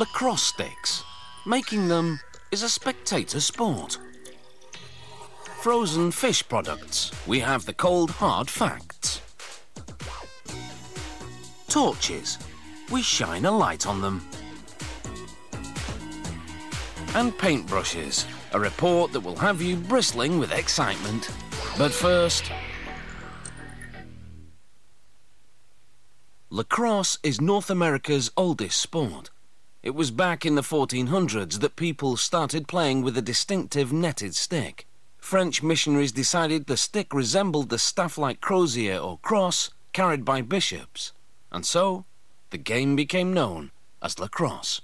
lacrosse sticks. Making them is a spectator sport. Frozen fish products. We have the cold, hard facts. Torches. We shine a light on them. And paintbrushes. A report that will have you bristling with excitement. But first... Lacrosse is North America's oldest sport. It was back in the 1400s that people started playing with a distinctive netted stick. French missionaries decided the stick resembled the staff-like crozier or cross carried by bishops. And so, the game became known as lacrosse.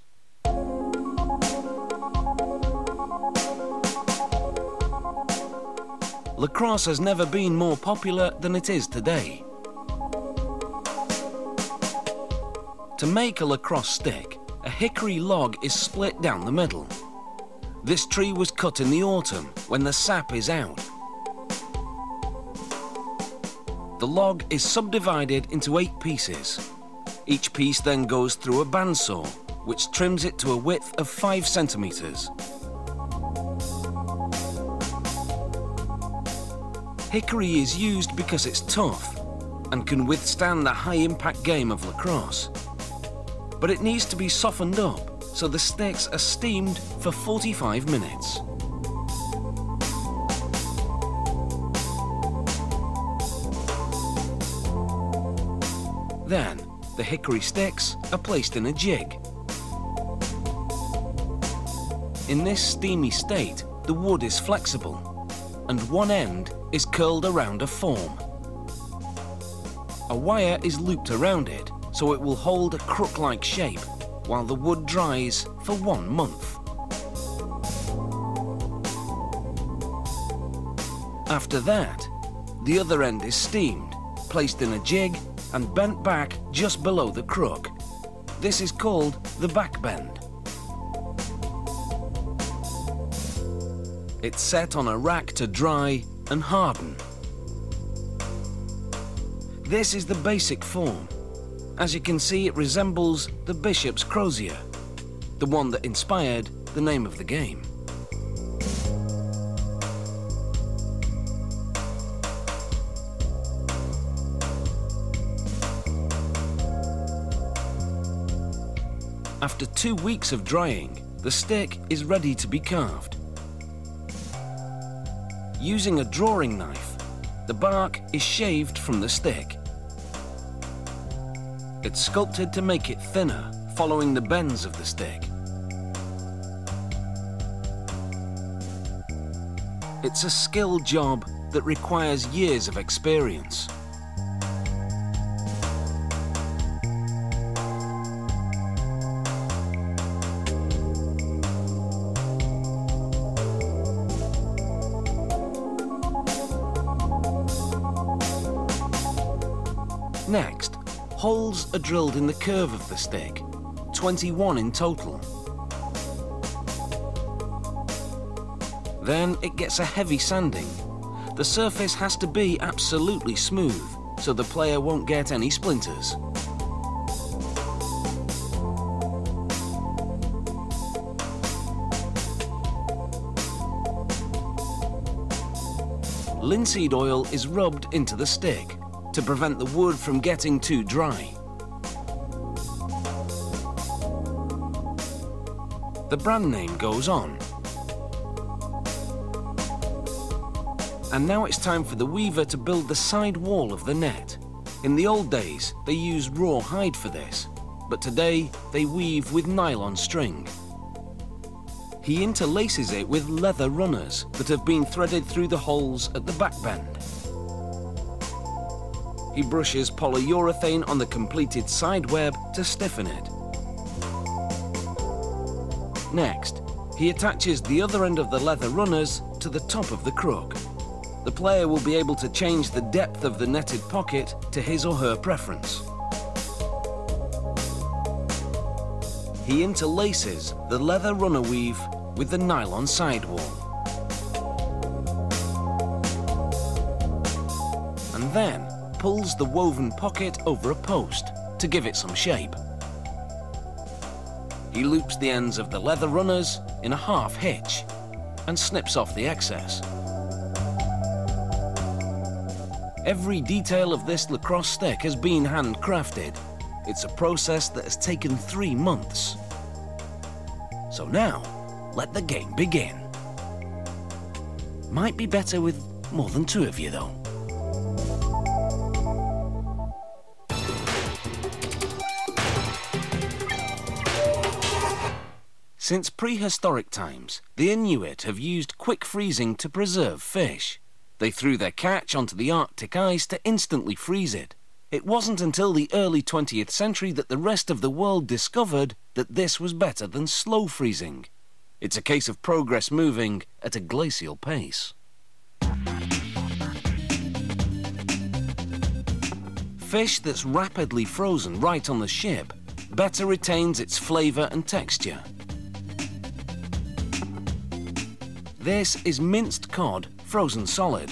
Lacrosse has never been more popular than it is today. To make a lacrosse stick, a hickory log is split down the middle. This tree was cut in the autumn when the sap is out. The log is subdivided into 8 pieces. Each piece then goes through a bandsaw, which trims it to a width of 5 centimeters. Hickory is used because it's tough and can withstand the high-impact game of lacrosse. But it needs to be softened up, so the sticks are steamed for 45 minutes. Then, the hickory sticks are placed in a jig. In this steamy state, the wood is flexible, and one end is curled around a form. A wire is looped around it, so it will hold a crook-like shape while the wood dries for 1 month. After that, the other end is steamed, placed in a jig and bent back just below the crook. This is called the back bend. It's set on a rack to dry and harden. This is the basic form. As you can see, it resembles the bishop's crozier, the one that inspired the name of the game. After 2 weeks of drying, the stick is ready to be carved. Using a drawing knife, the bark is shaved from the stick. It's sculpted to make it thinner, following the bends of the stick. It's a skilled job that requires years of experience. Next, holes are drilled in the curve of the stick, 21 in total. Then it gets a heavy sanding. The surface has to be absolutely smooth, so the player won't get any splinters. Linseed oil is rubbed into the stick to prevent the wood from getting too dry. The brand name goes on. And now it's time for the weaver to build the side wall of the net. In the old days, they used raw hide for this, but today they weave with nylon string. He interlaces it with leather runners that have been threaded through the holes at the back bend. He brushes polyurethane on the completed side web to stiffen it. Next, he attaches the other end of the leather runners to the top of the crook. The player will be able to change the depth of the netted pocket to his or her preference. He interlaces the leather runner weave with the nylon sidewall. And then pulls the woven pocket over a post to give it some shape. he loops the ends of the leather runners in a half hitch and snips off the excess. Every detail of this lacrosse stick has been handcrafted. It's a process that has taken 3 months. So now, let the game begin. Might be better with more than 2 of you, though. Since prehistoric times, the Inuit have used quick freezing to preserve fish. They threw their catch onto the Arctic ice to instantly freeze it. It wasn't until the early 20th century that the rest of the world discovered that this was better than slow freezing. It's a case of progress moving at a glacial pace. Fish that's rapidly frozen right on the ship better retains its flavour and texture. This is minced cod frozen solid.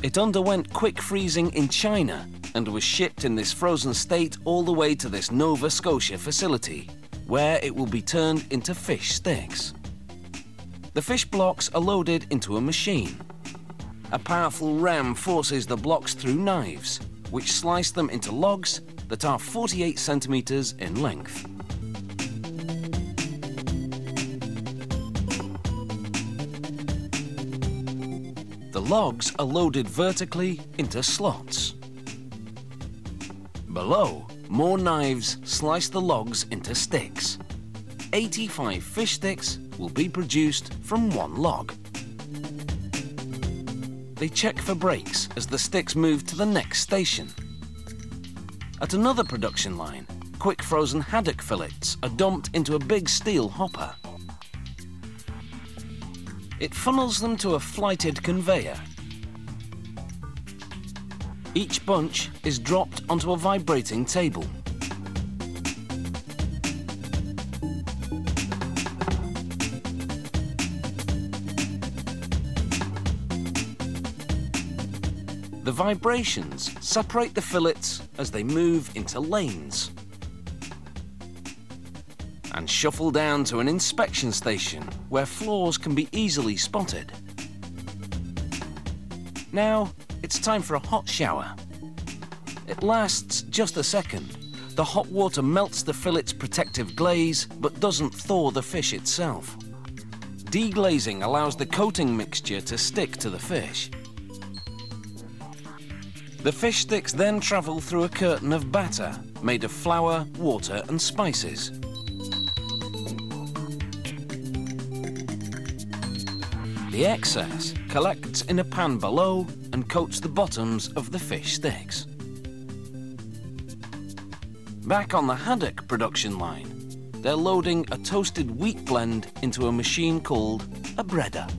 It underwent quick freezing in China and was shipped in this frozen state all the way to this Nova Scotia facility, where it will be turned into fish sticks. The fish blocks are loaded into a machine. A powerful ram forces the blocks through knives, which slice them into logs that are 48 centimeters in length. The logs are loaded vertically into slots. Below, more knives slice the logs into sticks. 85 fish sticks will be produced from one log. They check for breaks as the sticks move to the next station. At another production line, quick frozen haddock fillets are dumped into a big steel hopper. It funnels them to a flighted conveyor. Each bunch is dropped onto a vibrating table. The vibrations separate the fillets as they move into lanes and shuffle down to an inspection station where flaws can be easily spotted. Now, it's time for a hot shower. It lasts just a second. The hot water melts the fillet's protective glaze, but doesn't thaw the fish itself. Deglazing allows the coating mixture to stick to the fish. The fish sticks then travel through a curtain of batter made of flour, water, and spices. The excess collects in a pan below and coats the bottoms of the fish sticks. Back on the haddock production line, they're loading a toasted wheat blend into a machine called a breader.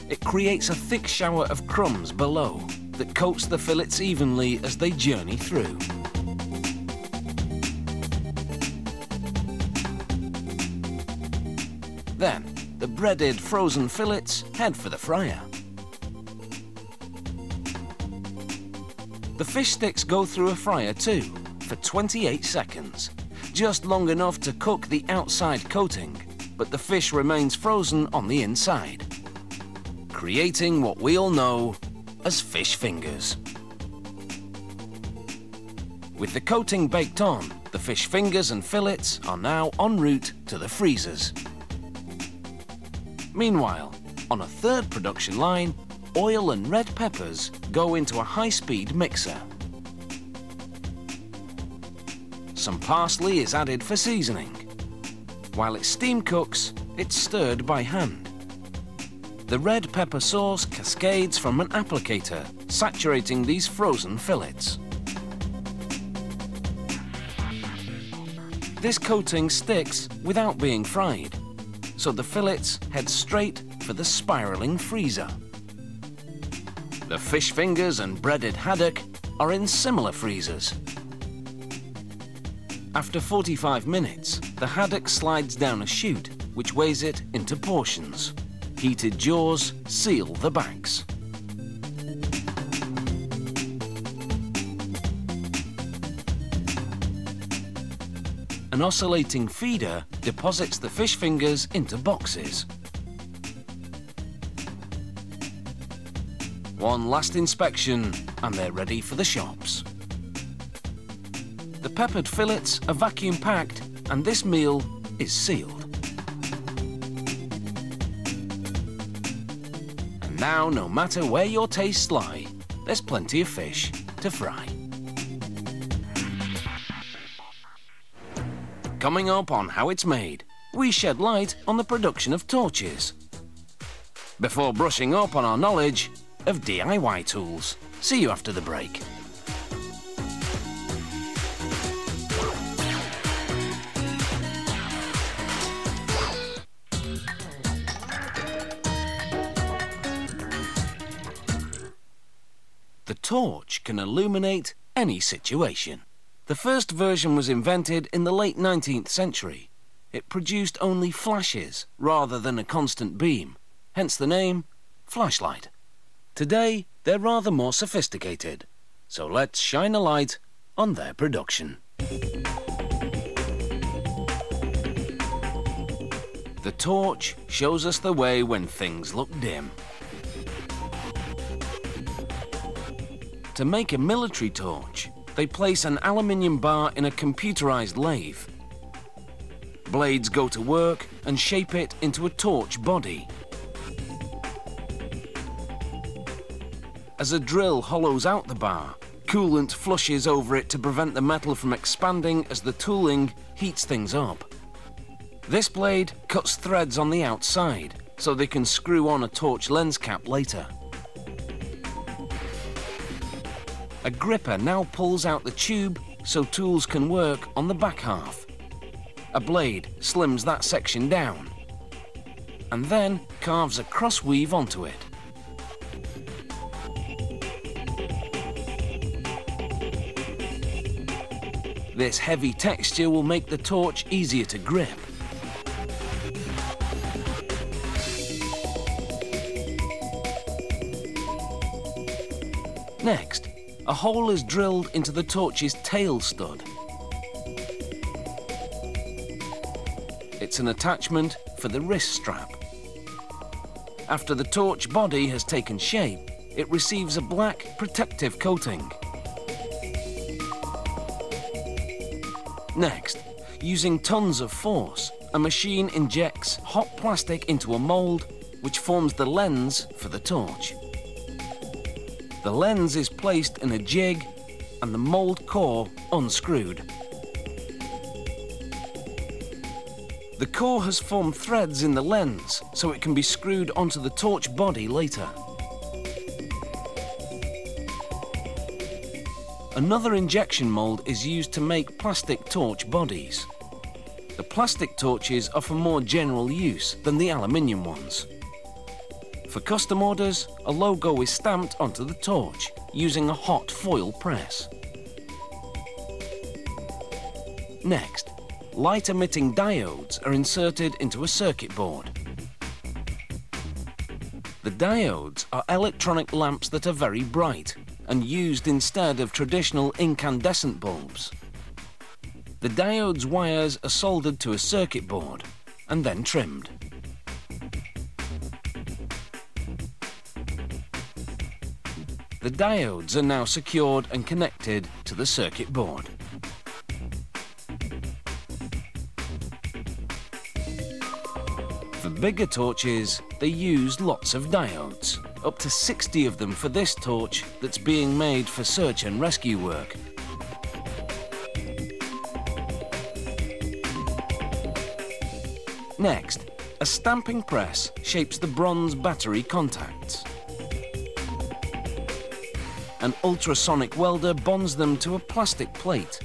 It creates a thick shower of crumbs below that coats the fillets evenly as they journey through. Then, the breaded frozen fillets head for the fryer. The fish sticks go through a fryer too, for 28 seconds, just long enough to cook the outside coating, but the fish remains frozen on the inside, creating what we all know as fish fingers. With the coating baked on, the fish fingers and fillets are now en route to the freezers. Meanwhile, on a third production line, oil and red peppers go into a high-speed mixer. Some parsley is added for seasoning. While it steam cooks, it's stirred by hand. The red pepper sauce cascades from an applicator, saturating these frozen fillets. This coating sticks without being fried, so the fillets head straight for the spiraling freezer. The fish fingers and breaded haddock are in similar freezers. After 45 minutes, the haddock slides down a chute, which weighs it into portions. Heated jaws seal the backs. An oscillating feeder deposits the fish fingers into boxes. One last inspection and they're ready for the shops. The peppered fillets are vacuum packed and this meal is sealed. And now, no matter where your tastes lie, there's plenty of fish to fry. Coming up on How It's Made, we shed light on the production of torches. Before brushing up on our knowledge of DIY tools. See you after the break. The torch can illuminate any situation. The first version was invented in the late 19th century. It produced only flashes rather than a constant beam, hence the name flashlight. Today, they're rather more sophisticated, so let's shine a light on their production. The torch shows us the way when things look dim. To make a military torch, they place an aluminium bar in a computerized lathe. Blades go to work and shape it into a torch body. As a drill hollows out the bar, coolant flushes over it to prevent the metal from expanding as the tooling heats things up. This blade cuts threads on the outside, so they can screw on a torch lens cap later. A gripper now pulls out the tube so tools can work on the back half. A blade slims that section down, and then carves a cross weave onto it. This heavy texture will make the torch easier to grip. Next, a hole is drilled into the torch's tail stud. It's an attachment for the wrist strap. After the torch body has taken shape, it receives a black protective coating. Next, using tons of force, a machine injects hot plastic into a mold which forms the lens for the torch. The lens is placed in a jig and the mold core unscrewed. The core has formed threads in the lens so it can be screwed onto the torch body later. Another injection mold is used to make plastic torch bodies. The plastic torches are for more general use than the aluminium ones. For custom orders, a logo is stamped onto the torch using a hot foil press. Next, light-emitting diodes are inserted into a circuit board. The diodes are electronic lamps that are very bright and used instead of traditional incandescent bulbs. The diode's wires are soldered to a circuit board and then trimmed. The diodes are now secured and connected to the circuit board. For bigger torches, they use lots of diodes, up to 60 of them for this torch that's being made for search and rescue work. Next, a stamping press shapes the bronze battery contacts. An ultrasonic welder bonds them to a plastic plate.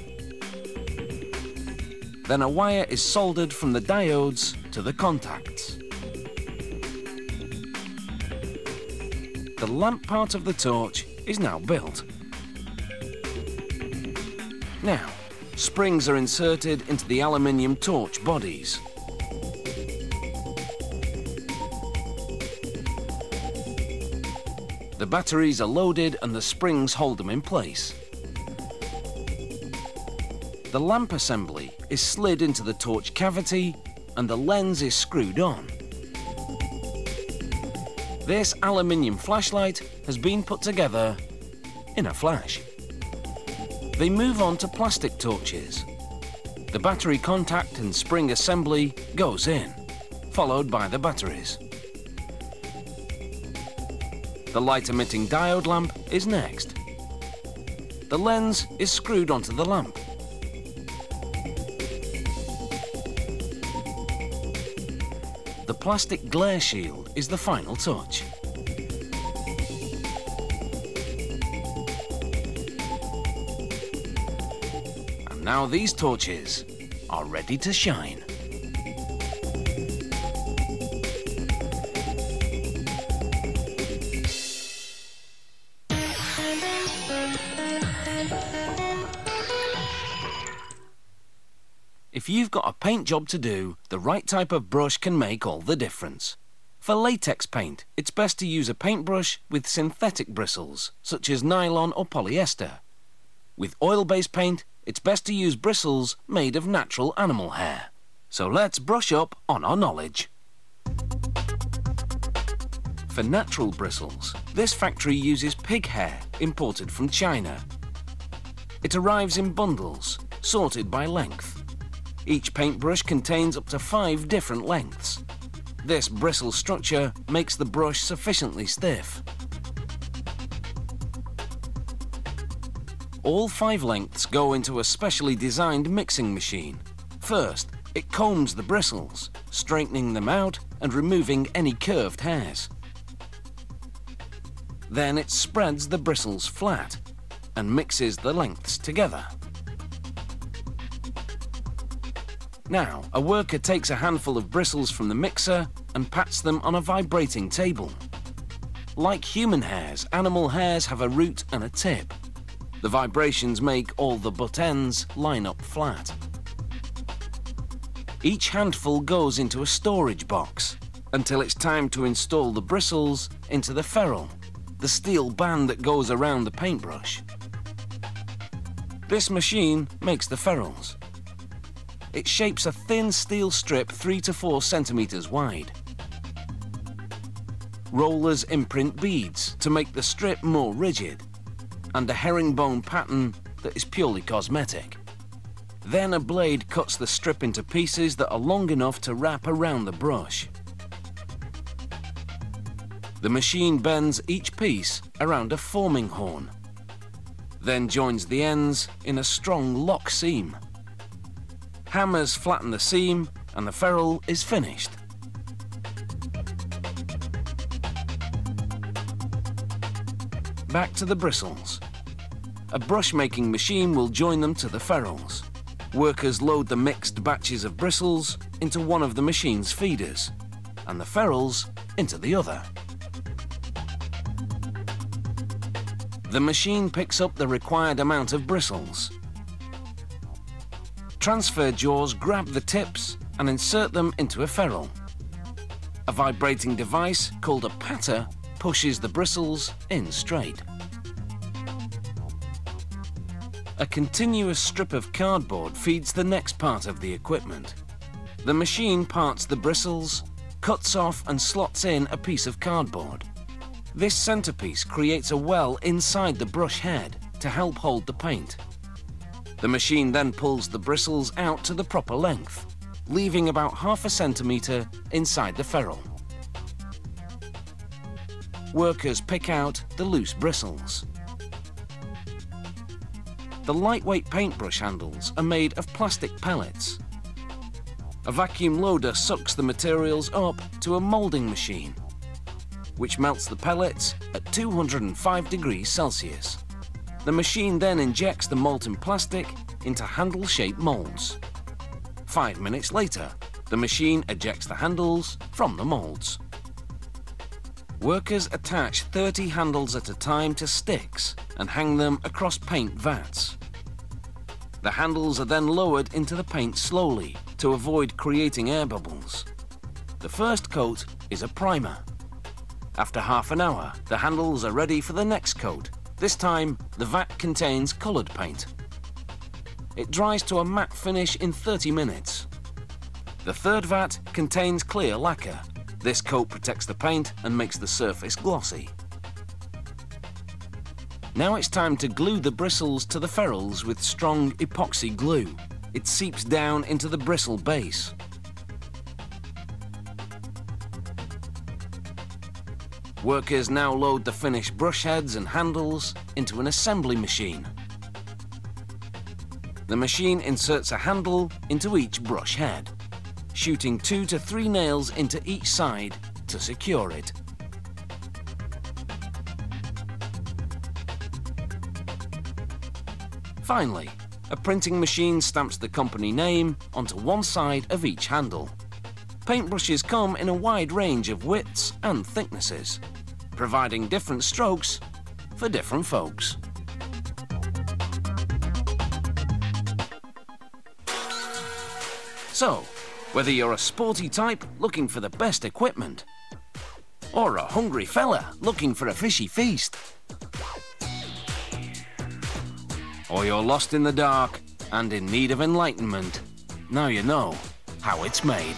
Then a wire is soldered from the diodes to the contacts. The lamp part of the torch is now built. Now, springs are inserted into the aluminium torch bodies. The batteries are loaded and the springs hold them in place. The lamp assembly is slid into the torch cavity and the lens is screwed on. This aluminium flashlight has been put together in a flash. They move on to plastic torches. The battery contact and spring assembly goes in, followed by the batteries. The light-emitting diode lamp is next. The lens is screwed onto the lamp. The plastic glare shield is the final touch. And now these torches are ready to shine. If you've got a paint job to do, the right type of brush can make all the difference. For latex paint, it's best to use a paintbrush with synthetic bristles, such as nylon or polyester. With oil-based paint, it's best to use bristles made of natural animal hair. So let's brush up on our knowledge. For natural bristles, this factory uses pig hair imported from China. It arrives in bundles, sorted by length. Each paintbrush contains up to 5 different lengths. This bristle structure makes the brush sufficiently stiff. All 5 lengths go into a specially designed mixing machine. First, it combs the bristles, straightening them out and removing any curved hairs. Then it spreads the bristles flat and mixes the lengths together. Now, a worker takes a handful of bristles from the mixer and pats them on a vibrating table. Like human hairs, animal hairs have a root and a tip. The vibrations make all the butt ends line up flat. Each handful goes into a storage box until it's time to install the bristles into the ferrule, the steel band that goes around the paintbrush. This machine makes the ferrules. It shapes a thin steel strip 3 to 4 centimeters wide. Rollers imprint beads to make the strip more rigid, and a herringbone pattern that is purely cosmetic. Then a blade cuts the strip into pieces that are long enough to wrap around the brush. The machine bends each piece around a forming horn, then joins the ends in a strong lock seam. Hammers flatten the seam and the ferrule is finished. Back to the bristles. A brush-making machine will join them to the ferrules. Workers load the mixed batches of bristles into one of the machine's feeders and the ferrules into the other. The machine picks up the required amount of bristles. Transfer jaws grab the tips and insert them into a ferrule. A vibrating device called a patter pushes the bristles in straight. A continuous strip of cardboard feeds the next part of the equipment. The machine parts the bristles, cuts off and slots in a piece of cardboard. This centerpiece creates a well inside the brush head to help hold the paint. The machine then pulls the bristles out to the proper length, leaving about ½ centimeter inside the ferrule. Workers pick out the loose bristles. The lightweight paintbrush handles are made of plastic pellets. A vacuum loader sucks the materials up to a molding machine, which melts the pellets at 205 degrees Celsius. The machine then injects the molten plastic into handle-shaped molds. 5 minutes later, the machine ejects the handles from the molds. Workers attach 30 handles at a time to sticks and hang them across paint vats. The handles are then lowered into the paint slowly to avoid creating air bubbles. The first coat is a primer. After half an hour, the handles are ready for the next coat. This time, the vat contains coloured paint. it dries to a matte finish in 30 minutes. The third vat contains clear lacquer. This coat protects the paint and makes the surface glossy. Now it's time to glue the bristles to the ferrules with strong epoxy glue. It seeps down into the bristle base. Workers now load the finished brush heads and handles into an assembly machine. The machine inserts a handle into each brush head, shooting 2 to 3 nails into each side to secure it. Finally, a printing machine stamps the company name onto one side of each handle. Paintbrushes come in a wide range of widths and thicknesses, providing different strokes for different folks. So, whether you're a sporty type looking for the best equipment, or a hungry fella looking for a fishy feast, or you're lost in the dark and in need of enlightenment, now you know how it's made.